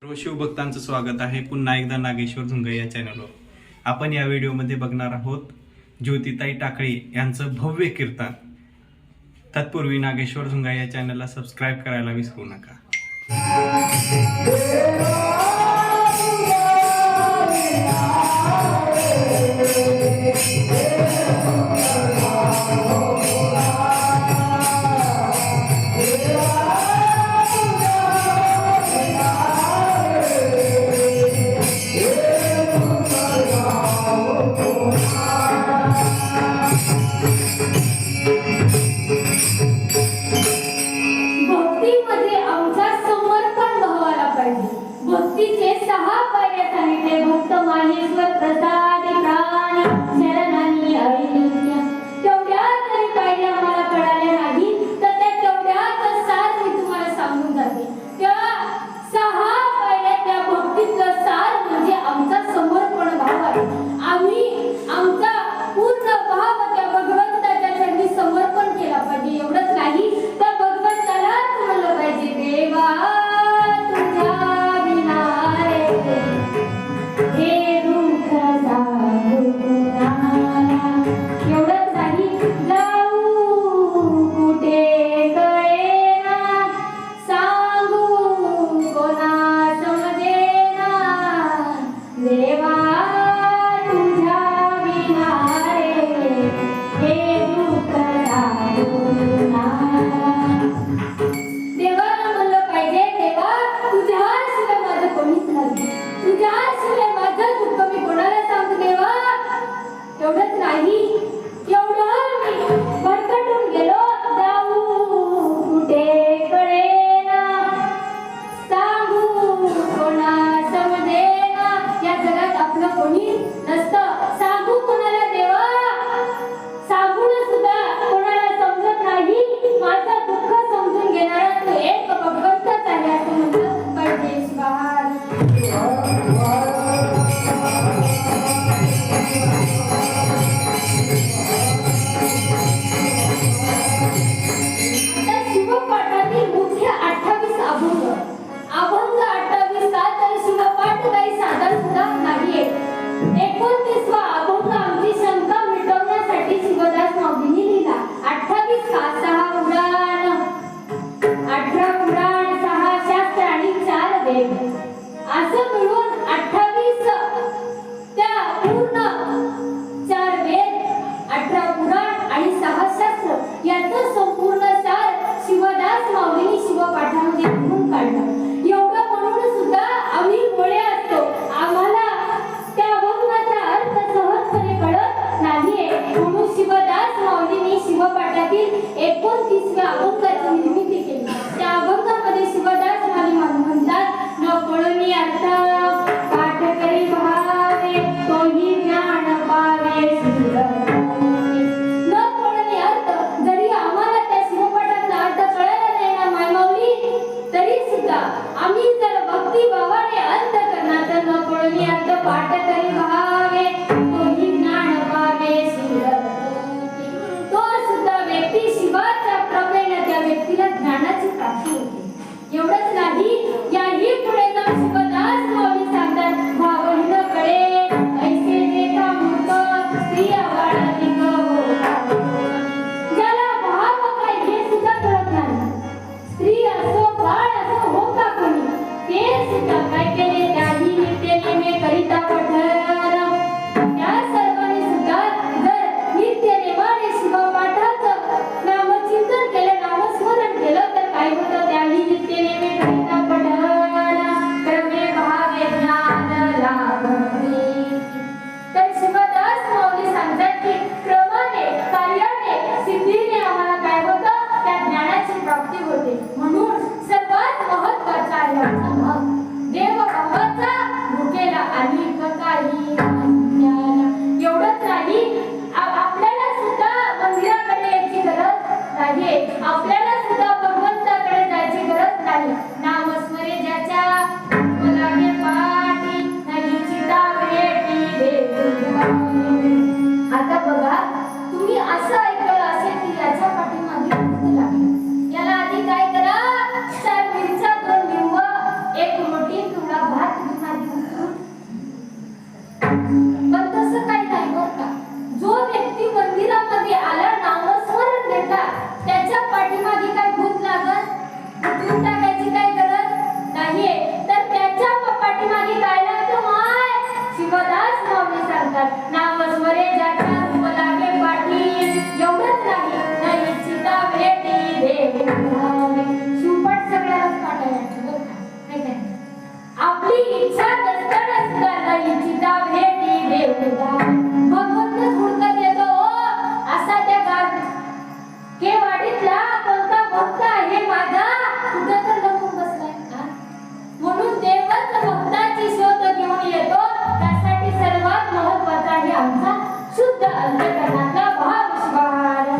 सर्व शिवभक्तांचं स्वागत आहे पुन्हा एकदा नागेश्वर झुंगे या चॅनलवर. आपण या व्हिडिओमध्ये बघणार आहोत ज्योतिताई टाकळी यांचं भव्य कीर्तन. तत्पूर्वी नागेश्वर झुंगा या चॅनलला सबस्क्राईब करायला विसरू नका. भक्तीमध्ये आमचा समर्पण भावाला पाहिजे. भक्तीचे 6 पायऱ्या सांगितले. भक्त माहेश्वर प्रसाद प्राणी शरणानी अविद्या. तेवढ्या तरी पायऱ्या मला कळाल्या नाही तर त्या तेवढ्याच सार मी तुम्हाला सांगून जाते. त्या 6 पायऱ्या त्या भक्तीचं सार म्हणजे आमचा समर्पण भाव आहे. आम्ही आमचा पूर्ण भाव त्या भगवंताच्या चरणी समर्पण केला पाहिजे. एवढंच नाही तर भगवंताला म्हणलं पाहिजे देवा तुझ्या बिना हे दुःख जाऊ कुणाला. एवढंच नाही जाऊ कुठे कळेना सांगू कोणा समजेना देवा तुझ्या बिना हे दुःख जाऊ कुणाला. देवाला म्हणलं पाहिजे देवा तुझ्याशिवाय माझं कोणीच नाही. तुझ्याशिवाय माझं दुःख मी कोणाला सांगू देवा. एवढंच नाही एवढं मी भरकटून गेलो जाऊ कुठे कळेना सांगू कोणा समजेना. या जगात आपलं कोणी नसतं. सांगू कोणाला देवा सांगून सुद्धा कोणाला समजत नाही. माझं दुःख समजून घेणारा तू एक भगवंतच आहे असं म्हटलं पाहिजे. शिवार आता शिवपाठातील मुख्य 28 अभंग 28 तर शिवपाठ काही साधा सुद्धा नाहीये. 29वा अभंग आमची शंका मिटवण्यासाठी शिवदास माऊलींनी लिहिला. 28 का 6 पुराण 18 पुराण 6 शास्त्र आणि 4 वेद असं मिळून 28 त्या पूर्ण 4 वेद 18 पुराण आणि 6 शास्त्र याचं संपूर्ण सार शिवदास माऊलींनी शिवपाठामध्ये लिहून काढलं. एवढं म्हणून सुद्धा आम्ही मोळे असतो. आम्हाला त्या अभंगाचा अर्थ सहजपणे कळत नाहीये. म्हणून शिवदास माऊलींनी शिवपाठातील 29व्या अभंगाची निर्मिती केली. त्या अभंगामध्ये शिवदास माऊली म्हणतात न कळणी अर्थ पाठ करी भावे तोही ज्ञान पावे न कळणी अर्थ. जरी आम्हाला त्या शिवपाठाचा अर्थ कळायला नाही ना मायमाऊली तरी सुद्धा आम्ही जर भक्ती भावाने अंतःकरणाचा न कळणी अर्थ पाठ करी भावे तोही ज्ञान पावे तो सुद्धा व्यक्ती शिवाचा प्रमेय त्या व्यक्तीला ज्ञानाची प्राप्ती होते. एवढंच नाही याही पुढे जाऊन शिवदास माऊली सांगतात भावहीन कळे ऐसे देखा मूर्ख स्त्री आवाळाधिक हो. ज्याला भाव काय हे सुद्धा कळत नाही. स्त्री असो बाळ असो हो का कोणी ते सुद्धा काय केले त्याही नित्य नेमे करिता पठण. त्या सर्वांनी सुद्धा जर नित्य नेमाने शिवपाठाचं नामचिंतन केलं नामस्मरण केलं तर काय होतं त्याही नित्य नेमे करिता पठण क्रमे भावे ज्ञान लाभते. तर शिवदास माऊली सांगतात की क्रमाने कार्याने सिद्धीने आम्हाला काय होतं त्या ज्ञानाची प्राप्ती होते. म्हणून सर्वात महत्त्वाचा आहे आमचा भाव. देव भावाचा भुकेला आणि काही एवढंच नाही आपल्याला सुद्धा मंदिराकडे यायची गरज नाहीये. आपल्याला सुद्धा भगवंताकडे जायची गरज नाही. नामस्मरे ज्याच्या लागे पाठी नाही चिता भेटी आता बघा तुम्ही असं ऐकलं असेल की याच्या पाठीमागे भूत लागलं. याला आधी काय करा 4 मिरच्या 2 लिंब 1 मोठी तुळा मैदान भगवंतच हुडकत येतो ओ असा त्या केवाडीतला कोणता भक्त आहे माझा कुठं तर लपून बसलाय हा? म्हणून देवच भक्ताची शोध घेऊन येतो त्यासाठी सर्वात महत्वाचा आहे आमचा शुद्ध अंतःकरणातला भाव विश्वास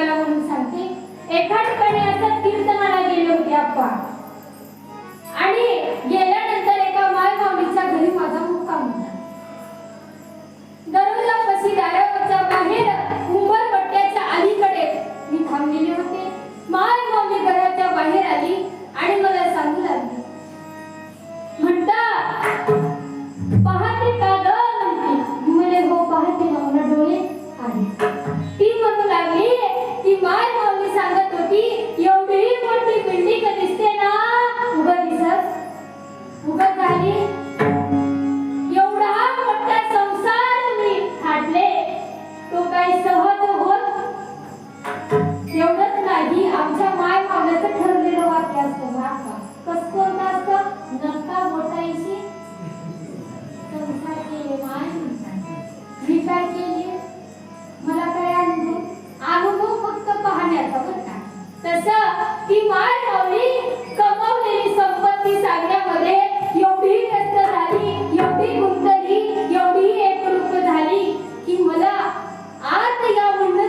तुम्हाला म्हणून सांगते. एका ठिकाणी असं कीर्तनाला गेले होते आप्पा आणि गेल्यानंतर एका माय माऊलीच्या घरी माझा मुक्काम होता. दरवाजापाशी दारावरच्या बाहेर उंबरपट्ट्याच्या अलीकडे मी थांबलेले होते. माय माऊली घराच्या बाहेर आली आणि मला सांगू लागली, म्हणता पहाटे का ग म्हणते. मी म्हणे हो पहाटे ना, मला डोळे आले. ती म्हणू लागली की माय माऊली सांगत होती एवढी मोठी बिल्डिंग दिसते ना, उभं दिसत उभं झाली, एवढा मोठा संसार मी थाटले, तो काही सहज होत. एवढंच नाही, आमच्या माय माऊलीचं ठरलेलं वाक्य असतं बघा. कसं कोणतं असतं? नका बोटायची संसार केले माय म्हणतात. मी काय केली? मला काय अनुभव फक्त पाहण्याचा बरं का. तसं ती माय माऊली कमावलेली संपत्ती सांगण्यामध्ये एवढी व्यस्त झाली, एवढी गुंतली, एवढी एकरूप झाली की मला आत या म्हणणं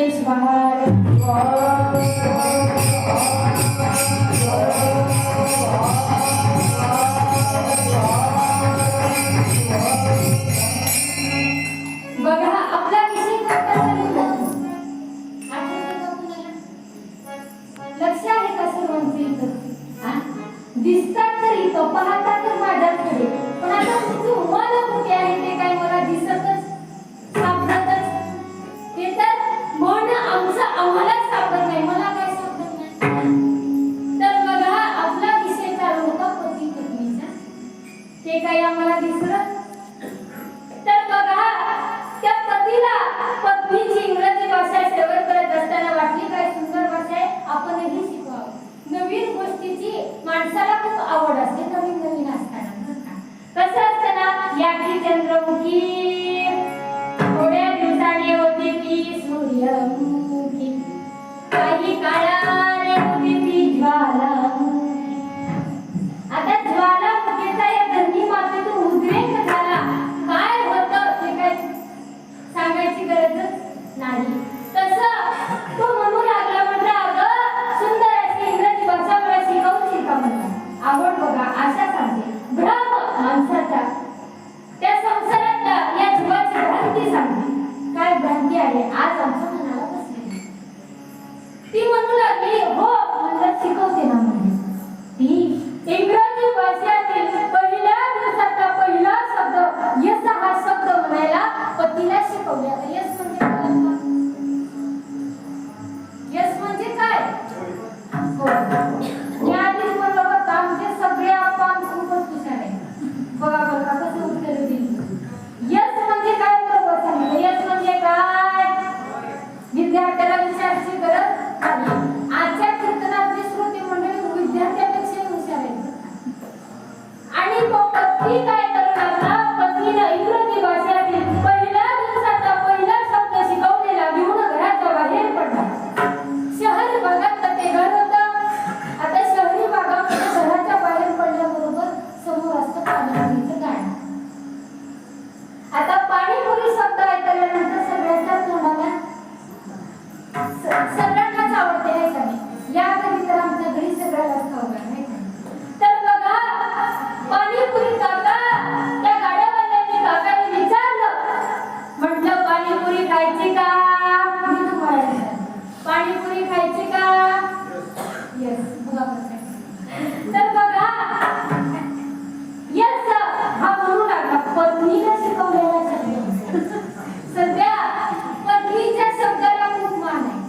संदेश बहार बघा आपला विषय कसा लिहिला आठवतंय का कुणाला? लक्ष आहे का सर्वांचं इथं? हा? दिसतात तर इथं पाहता तर माझ्याकडे पण आता तुमचं मन कुठे आहे ते काय मला दिसतच सापडतच ते तर मन आमचं आम्हाला सापडत नाही मला काय सापडत नाही तर बघा आपला विषय चालू होता पती पत्नीचा ते काय आम्हाला दिसलं तर बघा त्या पतीला पत्नीची इंग्रजी भाषा सेवन करत असताना वाटली काय सुंदर भाषा आहे आपणही शिकावं नवीन गोष्टीची माणसाला खूप आवड असते नवीन नवीन असताना कसं असतं ना याची चंद्रमुखी थोड्या दिवसाने होते ती सूर्यमुखी काही काळाने होते ती ज्वालामुखी आता ज्वालामुखीचा या धरणी मातेतून उद्रेक झाला काय होतं ते काय सांगायची गरजच नाही तसं तो म्हणू लागला म्हटलं अगं सुंदर अशी इंग्रजी भाषा मला शिकवून का म्हणतात आवड बघा आशा सांगते भ्रम माणसाचा त्या संसारातल्या या जीवाची भ्रांती सांगते काय भ्रांती आहे आज आमच्या मनाला बसली ती म्हणू लागली हो म्हणलं शिकवते ना म्हणजे ती इंग्रजी भाषेतील पहिल्या दिवसाचा पहिला शब्द यस हा शब्द म्हणायला पतीला शिकवले आता यस म्हणजे काय यस म्हणजे काय हो या आधीच म्हणलं होतं आमचे सगळे आपण खूपच हुशार आहे बघा बघा कसं उत्तर दिली यस म्हणजे काय बरोबर सांगितलं यस म्हणजे काय विद्यार्थ्याला विचारायची गरज नाही आजच्या कीर्तनातली श्रोते मंडळी विद्यार्थ्यापेक्षा हुशार आहेत आणि तो पत्नी काय करू लागला पत्नीला इंग्रजी भाषेतील पहिल्या दिवसाचा पहिला शब्द शिकवलेला घेऊन घराच्या बाहेर पडला शहरी भागात तर ते घर होतं आता शहरी भागामध्ये घराच्या बाहेर पडल्याबरोबर समोर असतं पाणीपुरीचं गाणं आता पाणीपुरी शब्द ऐकल्यानंतर सगळ्यांच्या तोंडाला सगळ्यांनाच आवडते नाही का नाही या घरी तर आमच्या घरी सगळ्यालाच खाऊ नाही तर बघा पाणीपुरी काका त्या गाड्यावाल्यांनी काकाने विचारलं म्हटलं पाणीपुरी खायची का मी तुम्हाला विचारलं पाणीपुरी खायची का यस बघा तर बघा यस हा म्हणू लागला पत्नीला शिकवलेला शब्द सध्या पत्नीच्या शब्दाला खूप मान आहे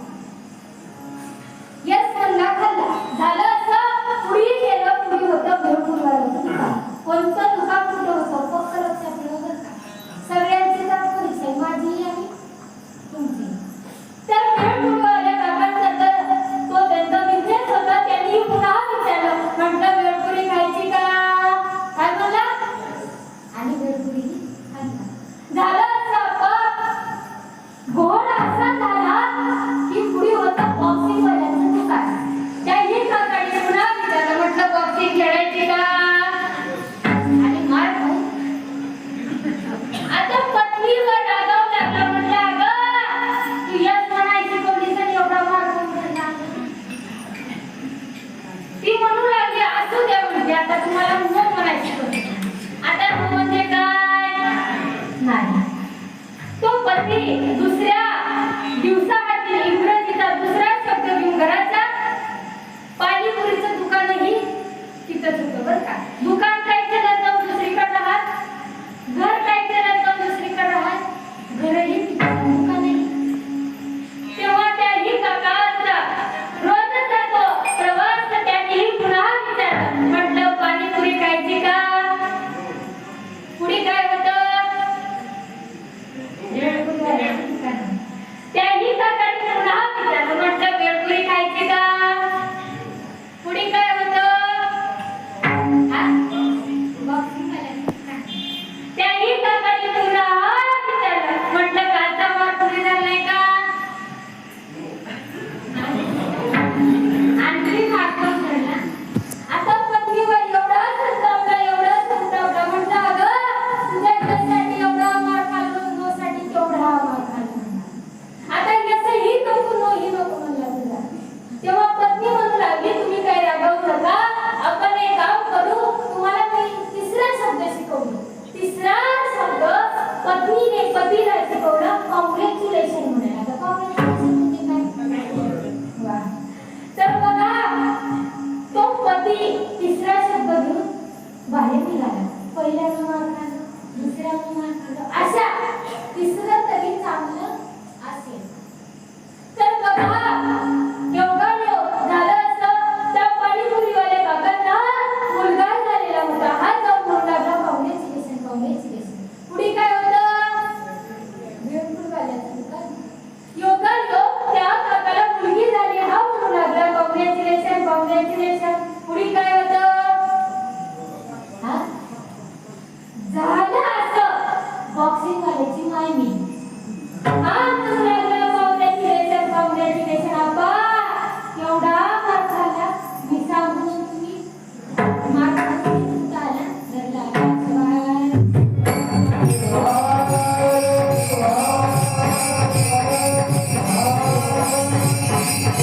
यस म्हणला खाल्ला झालं असं पुढे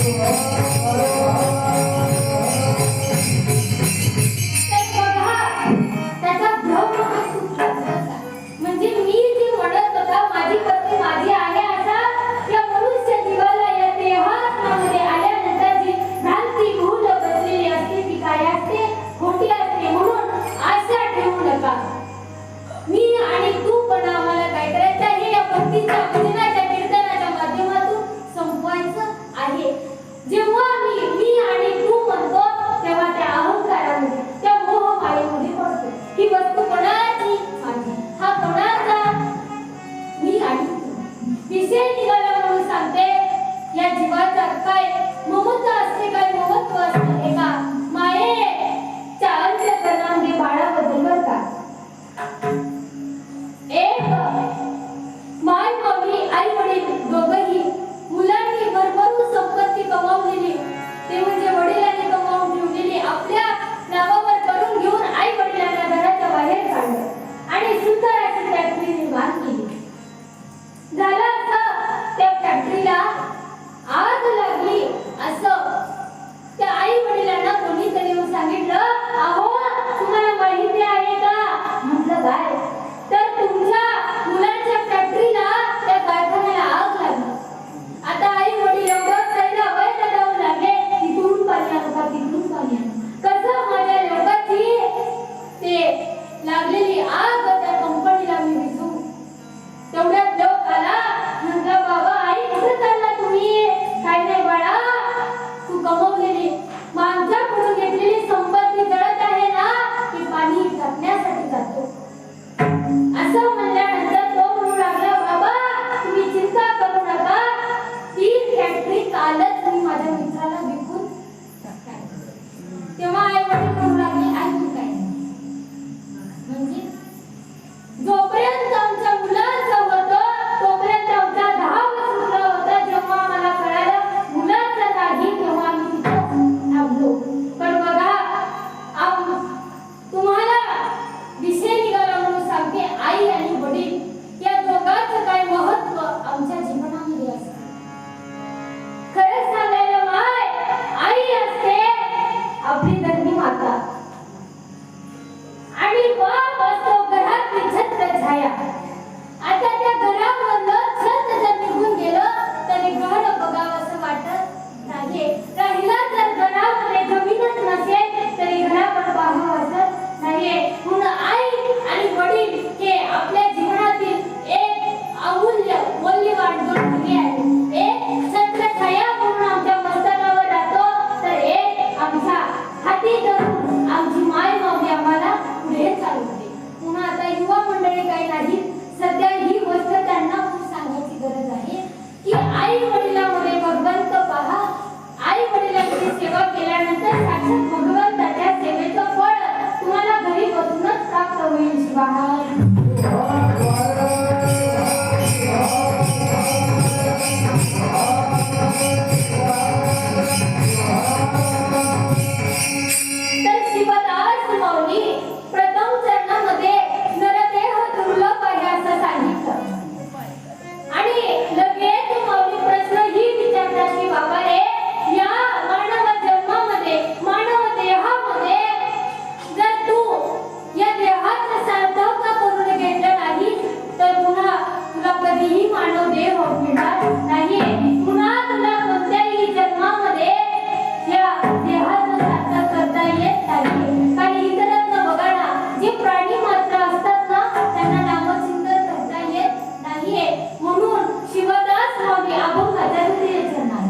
तर बघा, त्याचा भ्रम हा खूप जास्त होता. म्हणजे मी जी म्हणत होता माझी पत्नी माझी आहे असा या मनुष्य जीवाला या देहात्म्यामध्ये आल्यानंतर जी भ्रांती भूल बसलेली असते ती काय असते, खोटी असते. म्हणून आशा ठेवू नका. मी आणि तू पण आम्हाला काय करायचं आहे, या भक्तीच्या भजनाच्या कीर्तनाच्या माध्यमातून संपवायचं आहे. जेव्हा मी आणि तू म्हणतो तेव्हा त्या अहंकारामध्ये त्या मोहमायेमध्ये पडतो. ही वस्तू कोणाची, माझी. हा कोणाचा, मी आणि तू. विषय निघाला म्हणून सांगते, या जीवाचा काय ममता असते, काय ममत्व असते एका मायेच्या अंतःकरणामध्ये बाळाबद्दल बरं का. एक माय मम्मी आई वडील दोघंही मुलांनी भरभरून संपत्ती कमावलेली, ते म्हणजे वडिलांनी कमावून ठेवलेली आपल्या नावावर करून घेऊन आई वडिलांना घराच्या बाहेर काढलं आणि सुंदर अशी फॅक्टरी निर्माण केली. झालं असं, त्या फॅक्टरीला आग लागली असं त्या आई वडिलांना कोणीतरी येऊन सांगितलं, अहो तुम्हाला माहिती आहे का? म्हटलं काय? तर तुमच्या मुलांच्या फॅक्टरीला त्या कारखान्याला आग लागली. आता आई वडील एवढं सैला वैला जाऊ लागले, तिथून पाणी आणू का, तिथून पाणी आणू. कसं माझ्या लोकांची ते लागलेली आग त्या कंपनीला मी विझू. तेवढ्यात लोक आला, म्हटलं बाबा आई कुठे चालला तुम्ही? काय नाही बाळा, तू कमवलेली माणसाकडून घेतलेली संपत्ती जळत आहे ना, ती पाणी टाकण्यासाठी जातो. असं म्हणल्यानंतर तो म्हणू लागला, बाबा तुम्ही चिंता करू नका, ती फॅक्टरी कालच मी माझ्या मित्राला विकून टाकणार. तेव्हा आई वडील म्हणू लागले, ऐकू काय म्हणजे जोपर्यंत आमच्या मुलाचं होतं तोपर्यंत आमचा 10 वर्ष मुलं होतं. जेव्हा मला कळालं मुलाचं नाही तेव्हा आम्ही तिथं थांबलो. पण बघा तुम्हाला विषय निघाला म्हणून सांगते, आई आणि वडील या दोघांचं काय महत्व आमच्या जीवनामध्ये असतं. खरंच सांगायला माय आई असते आपली धरणी माता आणि बाप असतो घरातली छत्र छाया. आता त्या घरामधलं छत जर निघून गेलं तरी घर बघावं असं वाटत नाही. राहिला जर घरामध्ये जमीनच नसेल तरी घरावर पाहावं असं नाहीये. म्हणून आई आणि वडील हे आपल्या जीवनातील एक अमूल्य मौल्यवान गुण आहे. एक छत्र छाया म्हणून आमच्या मस्तकावर राहतो, तर एक आमच्या हाती धरून आमची माय माऊली आम्हाला पुढे चालवते. पुन्हा आता युवा मंडळी काही नाही, सध्या ही गोष्ट त्यांना खूप सांगायची गरज आहे की आई वडिलांमध्ये भगवंत पहा. आई वडिलांची सेवा केल्यानंतर साक्षात भगवंताच्या सेवेचं फळ तुम्हाला घरी बसूनच प्राप्त होईल. शिवाय तर शिवदास माऊली प्रथम चरणामध्ये नरदेह दुर्लभ आहे असं सांगितलं आणि लगेच माऊली प्रश्न ही विचारतात की बाबा रे, या मानव जन्मामध्ये मानव देहामध्ये जर तू या देहाचं सार्थक करून घेतलं नाही तर पुन्हा तुला कधीही मानव देह मिळणार नाही. पुन्हा तुला कोणत्याही जन्मामध्ये या देहाचं सार्थक करता येत नाही. काही इतरांना बघा ना, जे प्राणी मात्र असतात ना त्यांना नामचिंतन करता येत नाहीये. म्हणून शिवदास माऊली अभंगाच्या रचना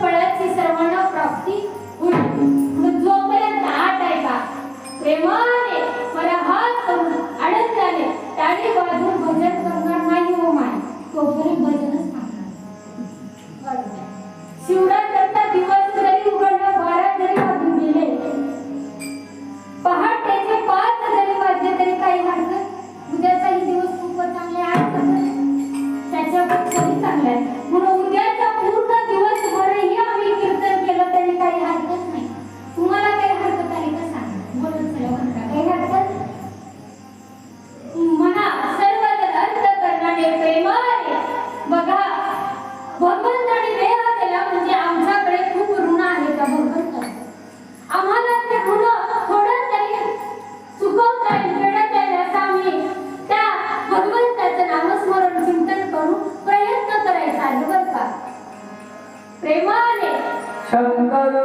फळाची सर्वांना प्राप्ती होईल. मग जोपर्यंत आठ आहे का प्रेमाने मला हात करून आनंदाने टाळी वाजवून भजन करणार नाही हो माय, तोपर्यंत भजनच थांबणार. शिवरात्रचा दिवस जरी उघडला, 12 जरी वाजून गेले, पहाटेचे 5 जरी वाजले तरी काही हरकत. उद्याचाही दिवस खूपच चांगला आहे, त्याच्यापेक्षाही चांगला आहे. म्हणून उद्याचा पूर्ण दिवस भरही आम्ही कीर्तन केलं तरी काही हरकत नाही. तुम्हाला काही हरकत आहे का सांगा, बोलून चला म्हणता काही हरकत. म्हणा सर्वजण अंतःकरणाने प्रेमाने बघा, भगवंताने देह दिला म्हणजे आमच्याकडे खूप ऋण आहे त्या भगवंताचं. आम्हाला ते ऋण थोडं तरी चुकवता येईल, फेडता येईल असं आम्ही त्या भगवंताचं नामस्मरण चिंतन करू प्रयत्न करायचा आहे बरं का. प्रेमाने शंकर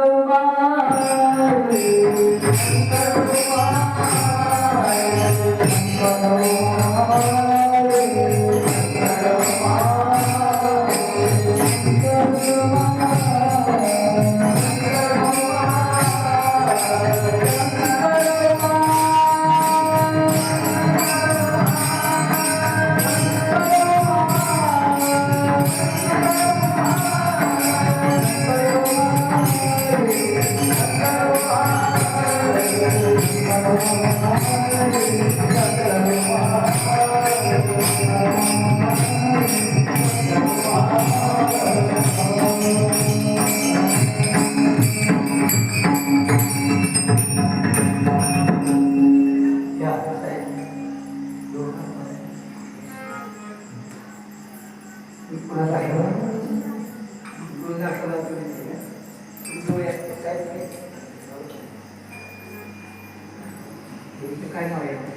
काय नाव आहे